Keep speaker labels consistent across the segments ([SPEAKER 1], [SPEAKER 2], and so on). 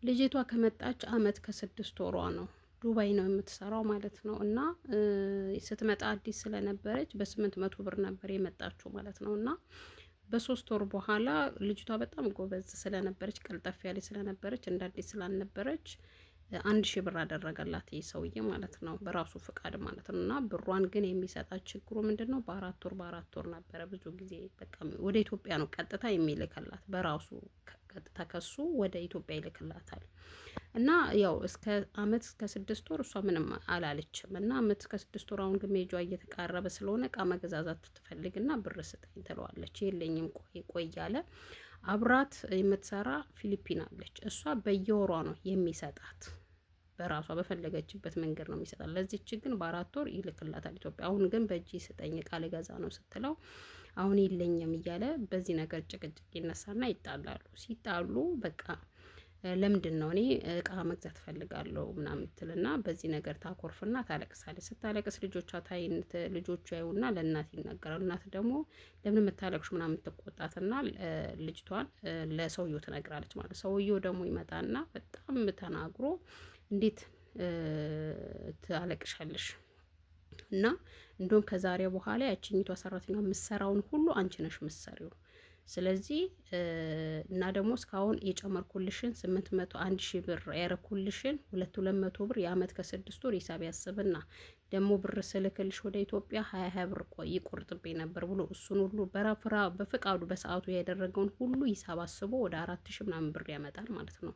[SPEAKER 1] ልጅቷ ከመጣች አመት ከስድስት ወሯ ነው። ዱባይ ነው የምትሰራው ማለት ነው። እና ስትመጣ አዲስ ስለነበረች በ800 ብር ነበር የመጣችው ማለት ነው። እና በሶስት ወር በኋላ ልጅቷ በጣም ጎበዝ ስለነበረች ቀልጠፍ ያለች ስለነበረች እንደ አዲስ ስላልነበረች 1000 ብር አደረገላት ይህ ሰውዬ ማለት ነው፣ በራሱ ፍቃድ ማለት ነው። እና ብሯን ግን የሚሰጣት ችግሩ ምንድን ነው? በአራት ወር ነበረ ብዙ ጊዜ በቃ ወደ ኢትዮጵያ ነው ቀጥታ የሚልክላት፣ በራሱ ቀጥታ ከሱ ወደ ኢትዮጵያ ይልክላታል። እና ያው እስከ አመት እስከ 6 ወር እሷ ምንም አላለችም። እና አመት እስከ 6 ወር አሁን ግን ሜጇ እየተቃረበ ስለሆነ እቃ መገዛዛት ትፈልግና ብር ስጠኝ ትለዋለች። የለኝም ቆይ እያለ አብራት የምትሰራ ፊሊፒን አለች። እሷ በየወሯ ነው የሚሰጣት፣ በራሷ በፈለገችበት መንገድ ነው የሚሰጣት። ለዚች ግን በ4 ወር ይልክላታል ኢትዮጵያ። አሁን ግን በእጅ ስጠኝ እቃ ልገዛ ነው ስትለው አሁን የለኝም እያለ በዚህ ነገር ጭቅጭቅ ይነሳና ይጣላሉ። ሲጣሉ በቃ ለምንድን ነው እኔ እቃ መግዛት ፈልጋለሁ ምናምን ትልና በዚህ ነገር ታኮርፍና ታለቅሳለች። ስታለቅስ ልጆቹ ያዩና ለእናት ይናገራሉ። እናት ደግሞ ለምን የምታለቅሹ ምናምን ትቆጣትና ልጅቷን ለሰውየው ትነግራለች ማለት። ሰውየው ደግሞ ይመጣና በጣም ተናግሮ እንዴት ታለቅሻለሽ? እና እንደውም ከዛሬ በኋላ ያችኝቷ ሰራተኛ የምትሰራውን ሁሉ አንቺ ነሽ የምትሰሪው። ስለዚህ እና ደግሞ እስካሁን የጨመርኩልሽን 1000 ብር ያረኩልሽን 200 ብር የአመት ከ6 ወር ሂሳብ ያስብና ደግሞ ብር ስልክልሽ ወደ ኢትዮጵያ 20 ብር ይቆርጥብኝ ነበር ብሎ እሱን ሁሉ በፍቃዱ በሰዓቱ ያደረገውን ሁሉ ሂሳብ አስቦ ወደ 4000 ምናምን ብር ያመጣል ማለት ነው።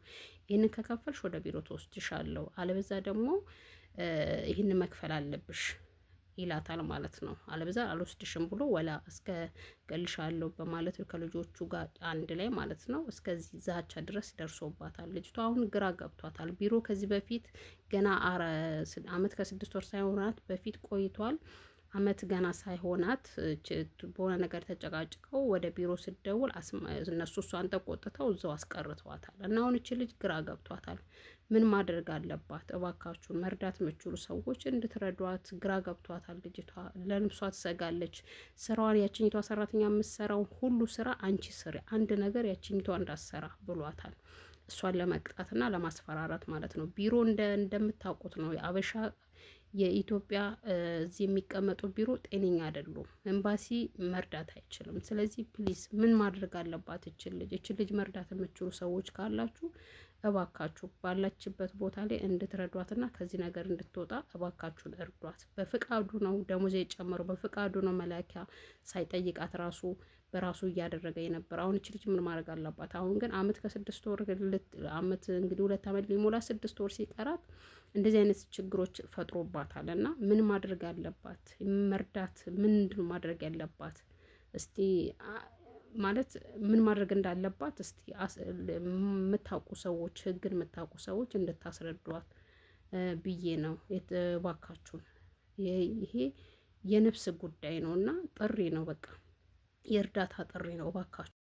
[SPEAKER 1] ይህንን ከከፈልሽ ወደ ቢሮ ተወስድሻለሁ፣ አለበዛ ደግሞ ይህንን መክፈል አለብሽ ይላታል ማለት ነው። አለበዛ አልወስድሽም ብሎ ወላ እስከ ገልሻለሁ በማለት ከልጆቹ ጋር አንድ ላይ ማለት ነው እስከዚህ ዛቻ ድረስ ደርሶባታል። ልጅቷ አሁን ግራ ገብቷታል። ቢሮ ከዚህ በፊት ገና አመት ከ6 ወር ሳይሆናት በፊት ቆይቷል። አመት ገና ሳይሆናት በሆነ ነገር ተጨቃጭቀው ወደ ቢሮ ስደውል እነሱ እሷን ተቆጥተው እዛው አስቀርተዋታል። እና አሁን እቺ ልጅ ግራ ገብቷታል። ምን ማድረግ አለባት? እባካችሁን መርዳት የምችሉ ሰዎች እንድትረዷት ግራ ገብቷታል። ልጅቷ ለልብሷ ትሰጋለች። ስራዋን ያችኝቷ ሰራተኛ የምትሰራው ሁሉ ስራ አንቺ ስሪ፣ አንድ ነገር ያችኝቷ እንዳሰራ ብሏታል። እሷን ለመቅጣትና ለማስፈራራት ማለት ነው። ቢሮ እንደምታውቁት ነው የአበሻ የኢትዮጵያ እዚህ የሚቀመጡ ቢሮ ጤነኛ አይደሉም። ኤምባሲ መርዳት አይችልም። ስለዚህ ፕሊስ ምን ማድረግ አለባት እችን ልጅ መርዳት የምችሉ ሰዎች ካላችሁ እባካችሁ ባላችበት ቦታ ላይ እንድትረዷትና ከዚህ ነገር እንድትወጣ እባካችሁን እርዷት። በፍቃዱ ነው ደሞዝ የጨመረው፣ በፍቃዱ ነው መላኪያ ሳይጠይቃት ራሱ በራሱ እያደረገ የነበር። አሁን እች ልጅ ምን ማድረግ አለባት? አሁን ግን አመት ከ6 ወር አመት እንግዲህ 2 አመት ሊሞላ 6 ወር ሲቀራት እንደዚህ አይነት ችግሮች ፈጥሮባታል። እና ምን ማድረግ አለባት? መርዳት ምንድን ማድረግ ያለባት እስቲ ማለት ምን ማድረግ እንዳለባት እስቲ የምታውቁ ሰዎች፣ ህግን የምታውቁ ሰዎች እንድታስረዷት ብዬ ነው። እባካችሁን ይሄ የነፍስ ጉዳይ ነው እና ጥሪ ነው፣ በቃ የእርዳታ ጥሪ ነው። እባካችሁ